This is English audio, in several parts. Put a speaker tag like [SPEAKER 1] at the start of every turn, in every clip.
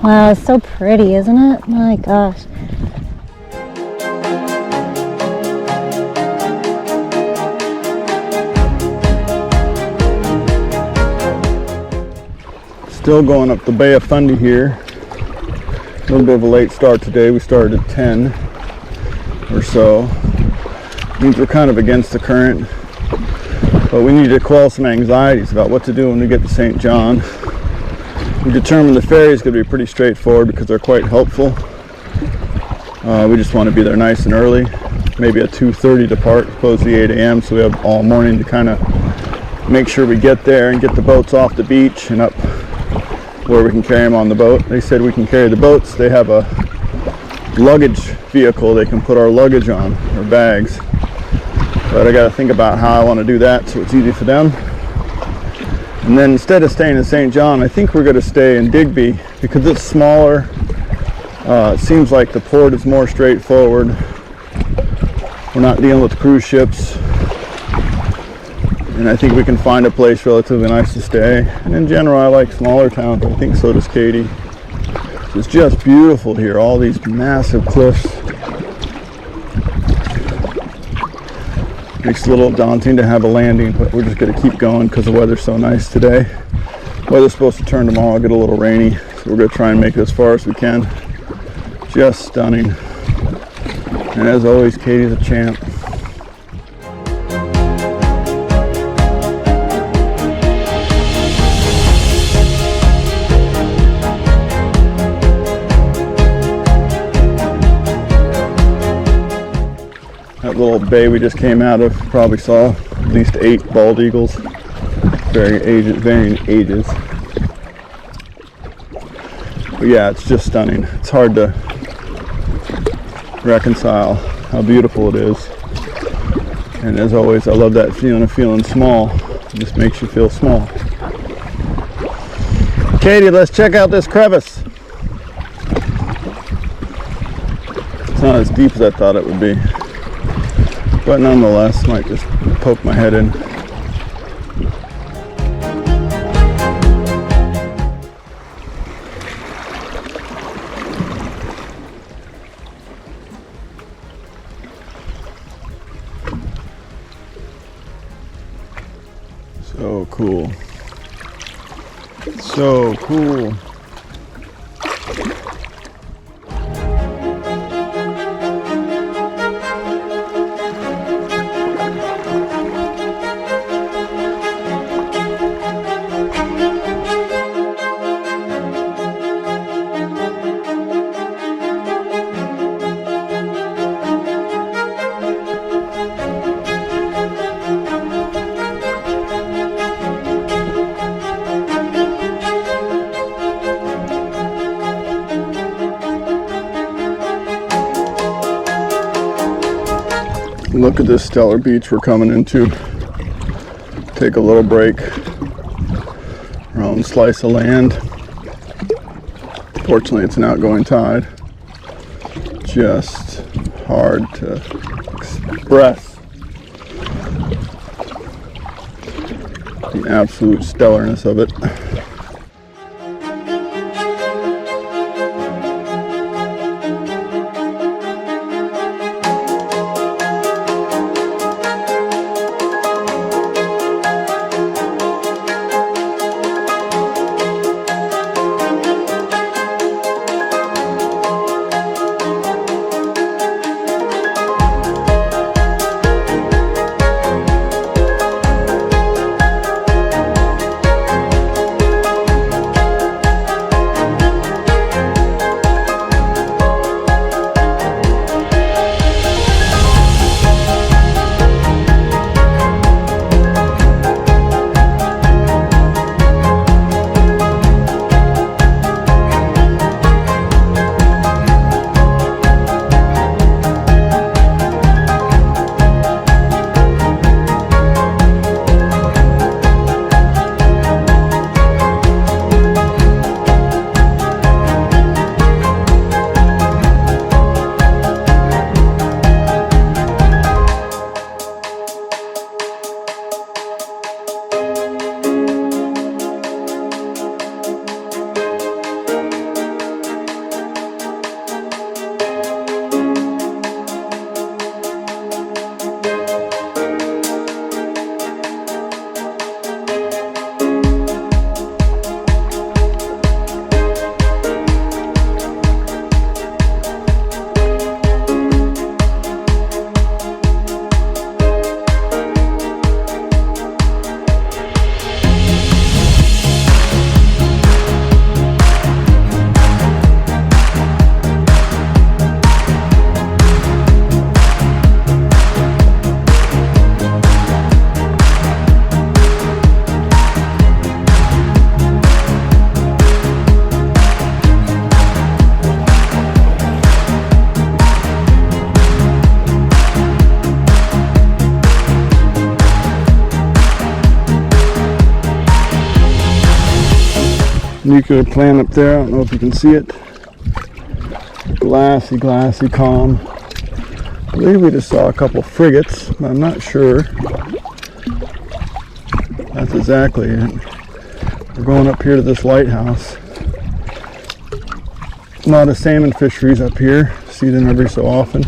[SPEAKER 1] Wow, it's so pretty, isn't it? My gosh.
[SPEAKER 2] Still going up the Bay of Fundy here. A little bit of a late start today. We started at 10 or so. Means we're kind of against the current, but we need to quell some anxieties about what to do when we get to St. John. We determined the ferry is going to be pretty straightforward because they're quite helpful. We just want to be there nice and early, maybe at 2:30 depart, close the 8 a.m. so we have all morning to kind of make sure we get there and get the boats off the beach and up where we can carry them on the boat. They said we can carry the boats. They have a luggage vehicle they can put our luggage on, or bags. But I got to think about how I want to do that so it's easy for them. And then instead of staying in St. John, I think we're going to stay in Digby because it's smaller. It seems like the port is more straightforward. We're not dealing with cruise ships. And I think we can find a place relatively nice to stay. And in general, I like smaller towns. I think so does Katie. It's just beautiful here, all these massive cliffs. Makes it a little daunting to have a landing, but we're just going to keep going because the weather's so nice today. Weather's supposed to turn tomorrow, get a little rainy, so we're going to try and make it as far as we can. Just stunning. And as always, Katie's a champ. That little bay we just came out of probably saw at least 8 bald eagles, varying ages. But yeah, it's just stunning. It's hard to reconcile how beautiful it is. And as always, I love that feeling of feeling small. It just makes you feel small. Katie, let's check out this crevice. It's not as deep as I thought it would be. But nonetheless, might just poke my head in. So cool. So cool. Look at this stellar beach we're coming into. Take a little break. Our own slice of land. Fortunately, it's an outgoing tide. Just hard to express the absolute stellarness of it. nuclear plant up there. I don't know if you can see it. Glassy, glassy, calm. I believe we just saw a couple frigates, but I'm not sure. That's exactly it. We're going up here to this lighthouse. A lot of salmon fisheries up here. See them every so often.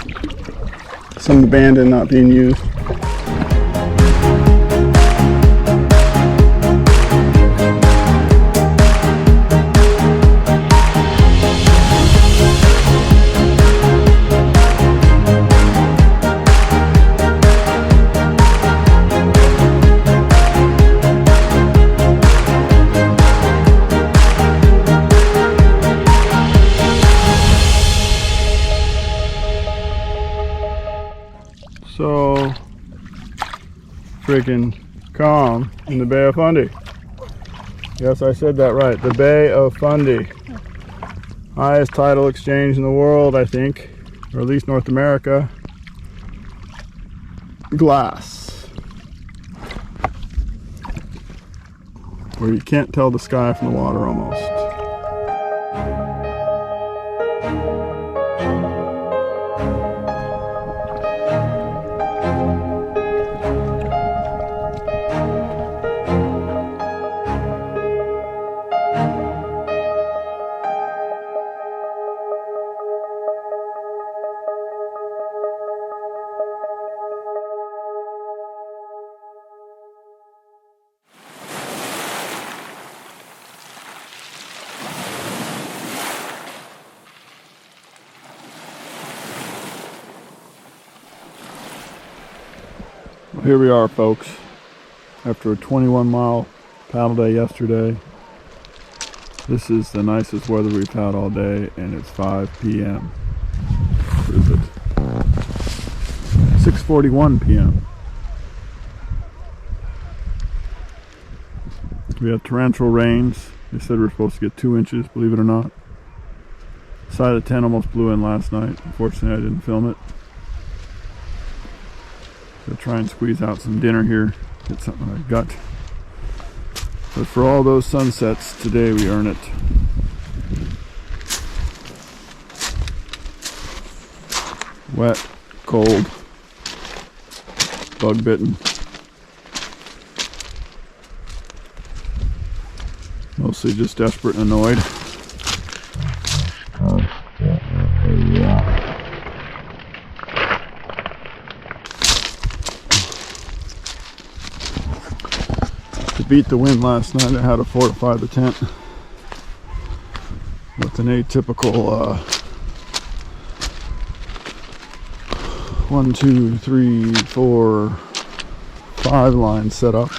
[SPEAKER 2] Some abandoned, not being used. So freaking calm in the Bay of Fundy. Yes, I said that right. The Bay of Fundy. Highest tidal exchange in the world, I think, or at least North America. Glass. Where you can't tell the sky from the water almost. Here we are, folks, after a 21-mile paddle day yesterday. This is the nicest weather we've had all day, and it's 5 p.m. What is it? 6:41 p.m. We had torrential rains. They said we were supposed to get 2 inches, believe it or not. Side of 10 almost blew in last night. Unfortunately, I didn't film it. Gonna try and squeeze out some dinner here, get something in my gut. But for all those sunsets, today we earn it. Wet, cold, bug bitten. Mostly just desperate and annoyed. To beat the wind last night, I had to fortify the tent with an atypical 1, 2, 3, 4, 5 line setup.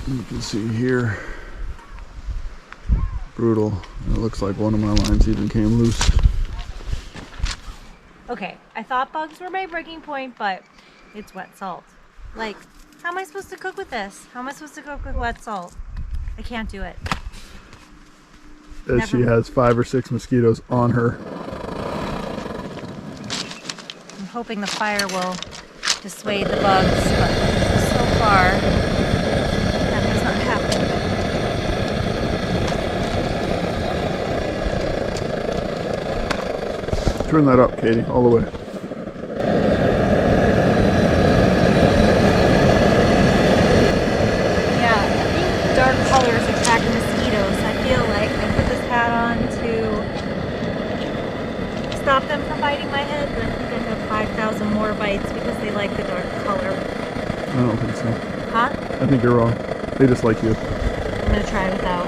[SPEAKER 2] You can see here, brutal. It looks like one of my lines even came loose.
[SPEAKER 1] Okay, I thought bugs were my breaking point, but it's wet salt. Like, how am I supposed to cook with this? How am I supposed to cook with wet salt? I can't do it.
[SPEAKER 2] As she has 5 or 6 mosquitoes on her.
[SPEAKER 1] I'm hoping the fire will dissuade the bugs, but so far, that has not happened.
[SPEAKER 2] Turn that up, Katie, all the way.
[SPEAKER 1] Yeah, I think dark colors attract mosquitoes. I feel like I put this hat on to stop them from biting my head, but I think I have 5,000 more bites because they like the dark color.
[SPEAKER 2] I don't think so.
[SPEAKER 1] Huh?
[SPEAKER 2] I think you're wrong. They just like you.
[SPEAKER 1] I'm gonna try without.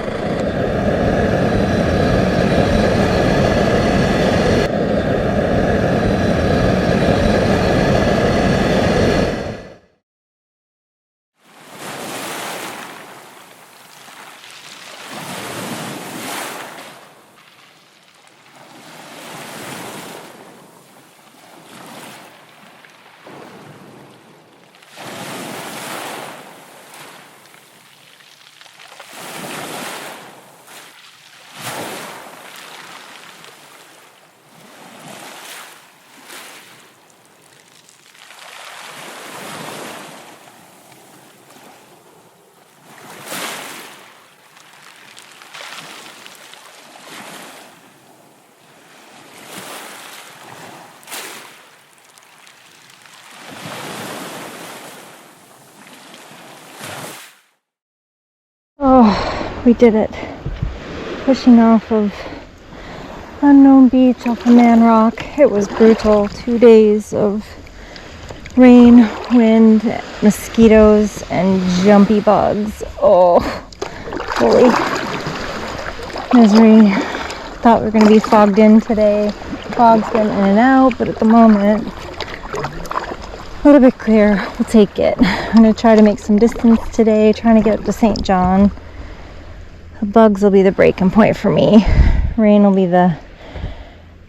[SPEAKER 1] We did it. Pushing off of Unknown Beach off of Man Rock. It was brutal. 2 days of rain, wind, mosquitoes, and jumpy bugs. Oh, holy misery. Thought we were going to be fogged in today. Fog's getting in and out, but at the moment, a little bit clear. We'll take it. I'm going to try to make some distance today, trying to get up to St. John. The bugs will be the breaking point for me. Rain will be the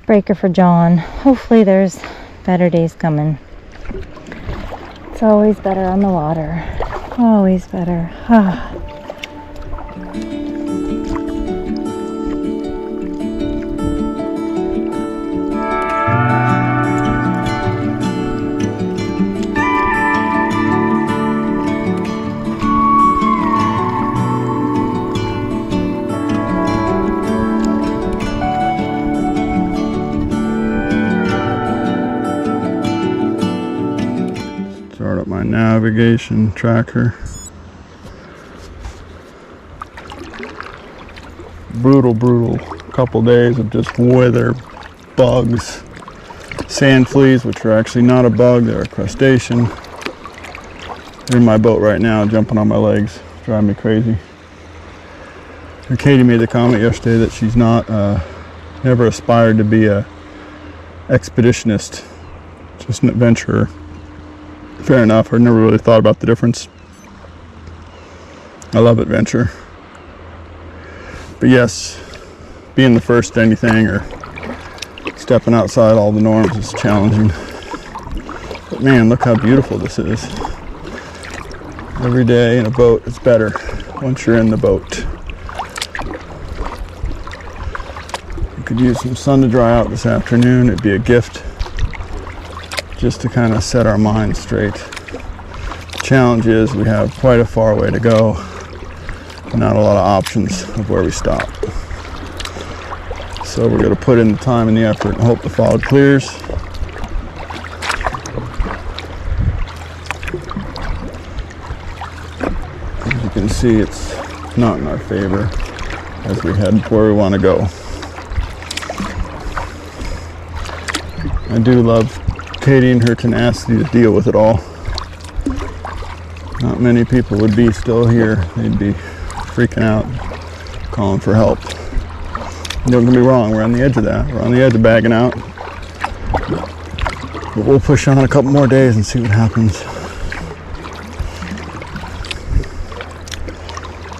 [SPEAKER 1] breaker for John. Hopefully there's better days coming. It's always better on the water. Always better.
[SPEAKER 2] Start up my navigation tracker. Brutal couple days of just weather, bugs, sand fleas, which are actually not a bug, they're a crustacean. They're in my boat right now, jumping on my legs, driving me crazy. And Katie made the comment yesterday that she's not, never aspired to be a expeditionist, just an adventurer. Fair enough, I never really thought about the difference. I love adventure. But yes, being the first to anything or stepping outside all the norms is challenging. But man, look how beautiful this is. Every day in a boat is better once you're in the boat. You could use some sun to dry out this afternoon. It'd be a gift just to kind of set our minds straight. The challenge is we have quite a far way to go. Not a lot of options of where we stop. So we're going to put in the time and the effort and hope the fog clears. As you can see, it's not in our favor as we head where we want to go. I do love Katie and her tenacity to deal with it all. Not many people would be still here. They'd be freaking out, calling for help. Don't get me wrong, we're on the edge of that. We're on the edge of bagging out. But we'll push on a couple more days and see what happens.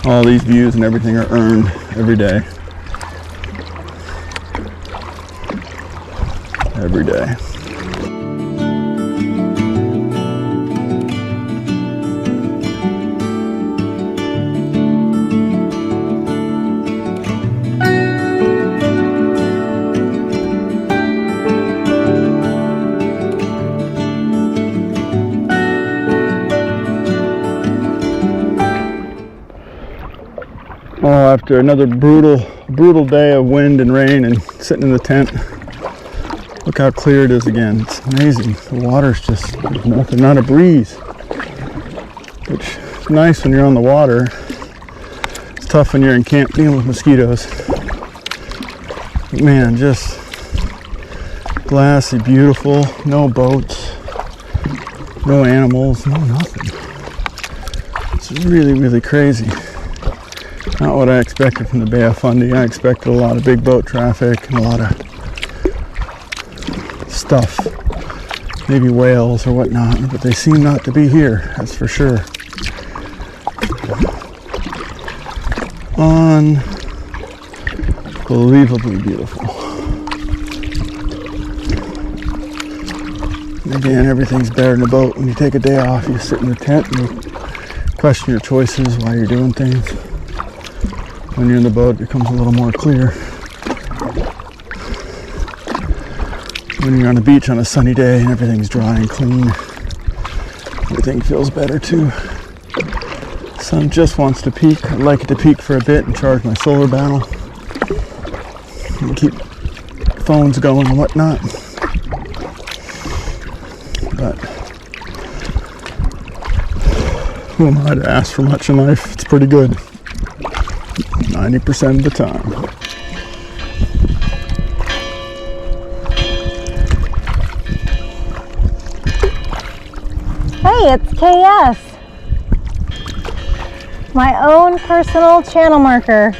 [SPEAKER 2] All these views and everything are earned every day. Every day. After another brutal day of wind and rain and sitting in the tent, look how clear it is again. It's amazing. The water's just nothing, not a breeze, which is nice when you're on the water. It's tough when you're in camp dealing with mosquitoes. But man, just glassy, beautiful, no boats, no animals, no nothing. It's really crazy. Not what I expected from the Bay of Fundy. I expected a lot of big boat traffic and a lot of stuff. Maybe whales or whatnot, but they seem not to be here, that's for sure. Unbelievably beautiful. And again, everything's better in a boat. When you take a day off, you sit in the tent and you question your choices while you're doing things. When you're in the boat, it becomes a little more clear. When you're on the beach on a sunny day and everything's dry and clean, everything feels better too. Sun just wants to peak. I'd like it to peak for a bit and charge my solar panel and keep phones going and whatnot. But who am I to ask for much in life? It's pretty good. 90% of the time.
[SPEAKER 1] Hey, it's KS. My own personal channel marker.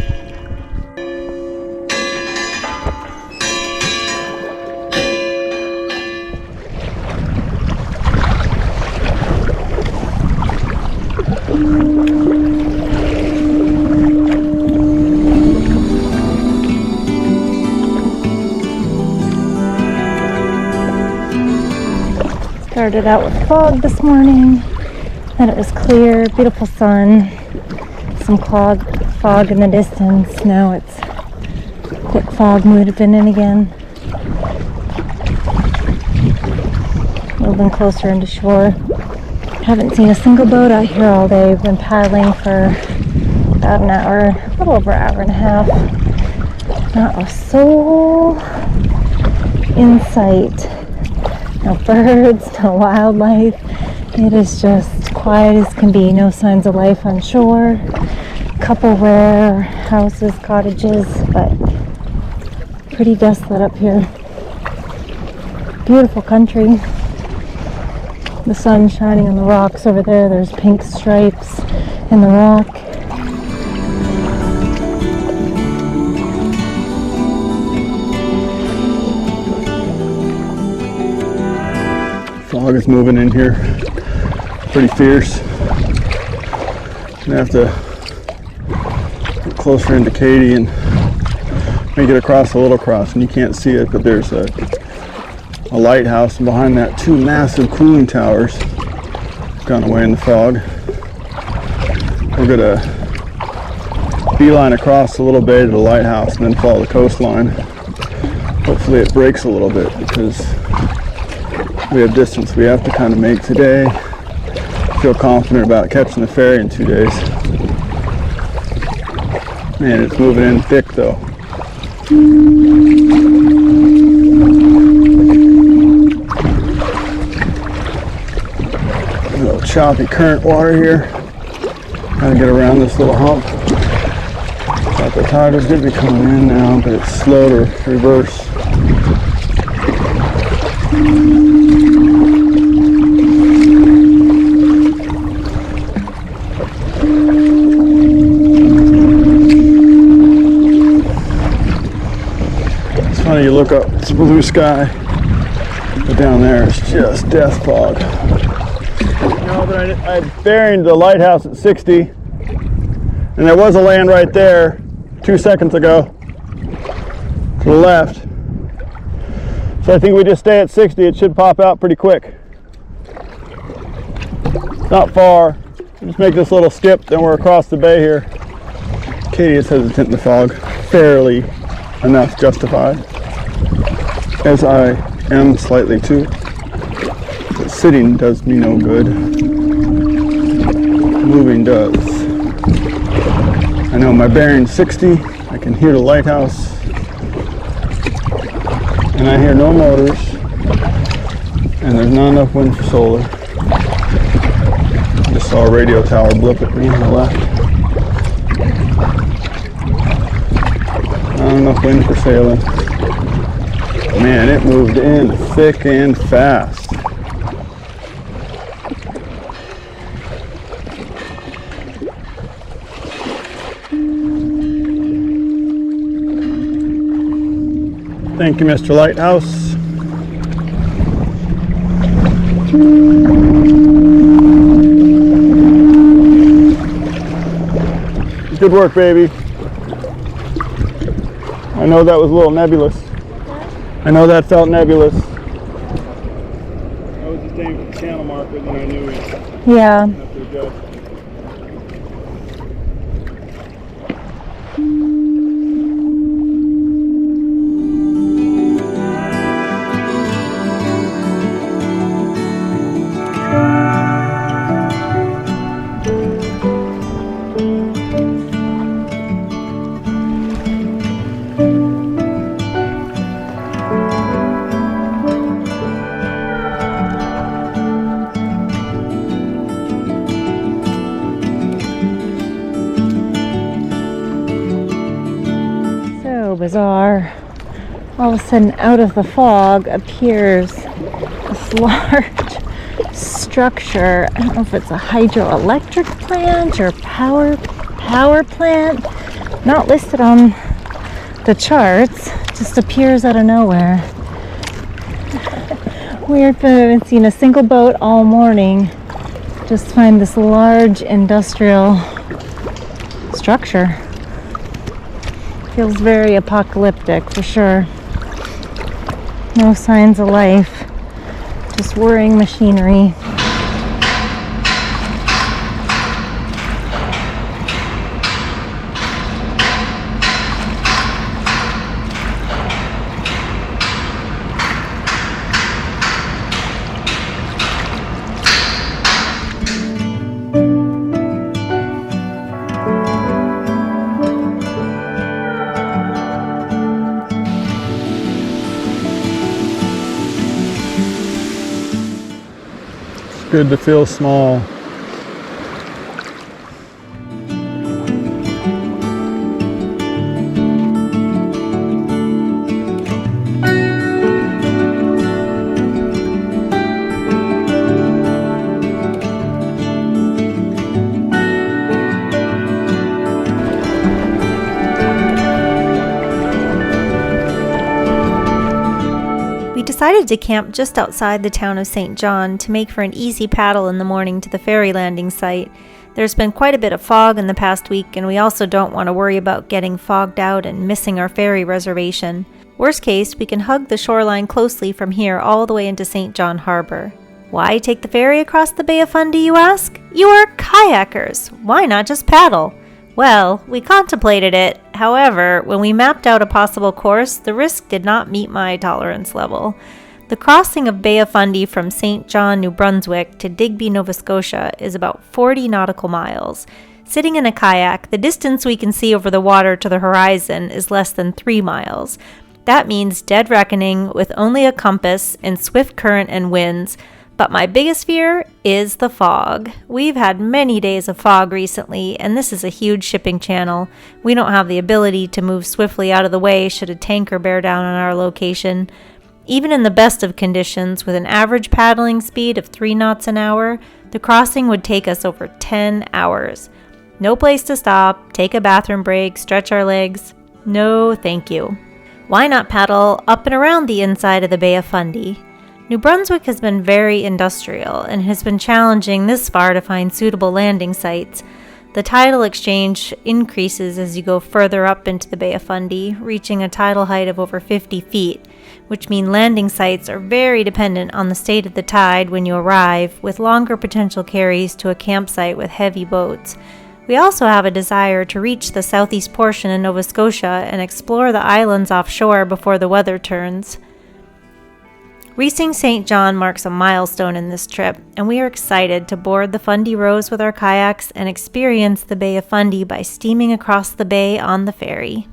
[SPEAKER 1] Started out with fog this morning, then it was clear, beautiful sun, some fog in the distance. Now it's thick fog moving in again. Moving closer into shore. Haven't seen a single boat out here all day. We've been paddling for about an hour, a little over an hour and a half. Not a soul in sight. No birds, no wildlife. It is just quiet as can be. No signs of life on shore. A couple rare houses, cottages, but pretty desolate up here. Beautiful country. The sun shining on the rocks over there. There's pink stripes in the rock.
[SPEAKER 2] Fog is moving in here pretty fierce. Gonna have to get closer into Katy and make it across a little cross, and you can't see it, but there's a lighthouse, and behind that 2 massive cooling towers gone away in the fog. We're gonna beeline across a little bay to the lighthouse and then follow the coastline. Hopefully it breaks a little bit because we have distance we have to kind of make today. Feel confident about catching the ferry in 2 days. Man, it's moving in thick though. A little choppy current water here. Gotta get around this little hump. Thought the tide was going to be coming in now, but it's slow to reverse. It's funny, you look up, it's blue sky, but down there it's just death fog. No, but I bearing the lighthouse at 60, and there was a land right there 2 seconds ago to the left. So I think we just stay at 60, it should pop out pretty quick. Not far. Just make this little skip, then we're across the bay here. Katie is hesitant in the fog, fairly enough justified, as I am slightly too. But sitting does me no good. Moving does. I know my bearing's 60, I can hear the lighthouse, and I hear no motors, and there's not enough wind for solar. I just saw a radio tower blip at me on the left. Not enough wind for sailing. Man, it moved in thick and fast. Thank you, Mr. Lighthouse. Good work, baby. I know that was a little nebulous. I know that felt nebulous. I was just aiming for the channel markers and I knew it.
[SPEAKER 1] Yeah. bizarre. All of a sudden, out of the fog appears this large structure. I don't know if it's a hydroelectric plant or power plant. Not listed on the charts. Just appears out of nowhere. Weird, but I haven't seen a single boat all morning. Just find this large industrial structure. Feels very apocalyptic for sure. No signs of life, just whirring machinery.
[SPEAKER 2] Good to feel small.
[SPEAKER 3] We decided to camp just outside the town of St. John to make for an easy paddle in the morning to the ferry landing site. There's been quite a bit of fog in the past week, and we also don't want to worry about getting fogged out and missing our ferry reservation. Worst case, we can hug the shoreline closely from here all the way into St. John Harbor. Why take the ferry across the Bay of Fundy, you ask? You are kayakers. Why not just paddle? Well, we contemplated it. However, when we mapped out a possible course, the risk did not meet my tolerance level. The crossing of Bay of Fundy from St. John, New Brunswick to Digby, Nova Scotia is about 40 nautical miles. Sitting in a kayak, the distance we can see over the water to the horizon is less than 3 miles. That means dead reckoning with only a compass and swift current and winds. But my biggest fear is the fog. We've had many days of fog recently, and this is a huge shipping channel. We don't have the ability to move swiftly out of the way should a tanker bear down on our location. Even in the best of conditions, with an average paddling speed of 3 knots an hour, the crossing would take us over 10 hours. No place to stop, take a bathroom break, stretch our legs. No, thank you. Why not paddle up and around the inside of the Bay of Fundy? New Brunswick has been very industrial and has been challenging this far to find suitable landing sites. The tidal exchange increases as you go further up into the Bay of Fundy, reaching a tidal height of over 50 feet, which means landing sites are very dependent on the state of the tide when you arrive, with longer potential carries to a campsite with heavy boats. We also have a desire to reach the southeast portion of Nova Scotia and explore the islands offshore before the weather turns. Reaching St. John marks a milestone in this trip, and we are excited to board the Fundy Rose with our kayaks and experience the Bay of Fundy by steaming across the bay on the ferry.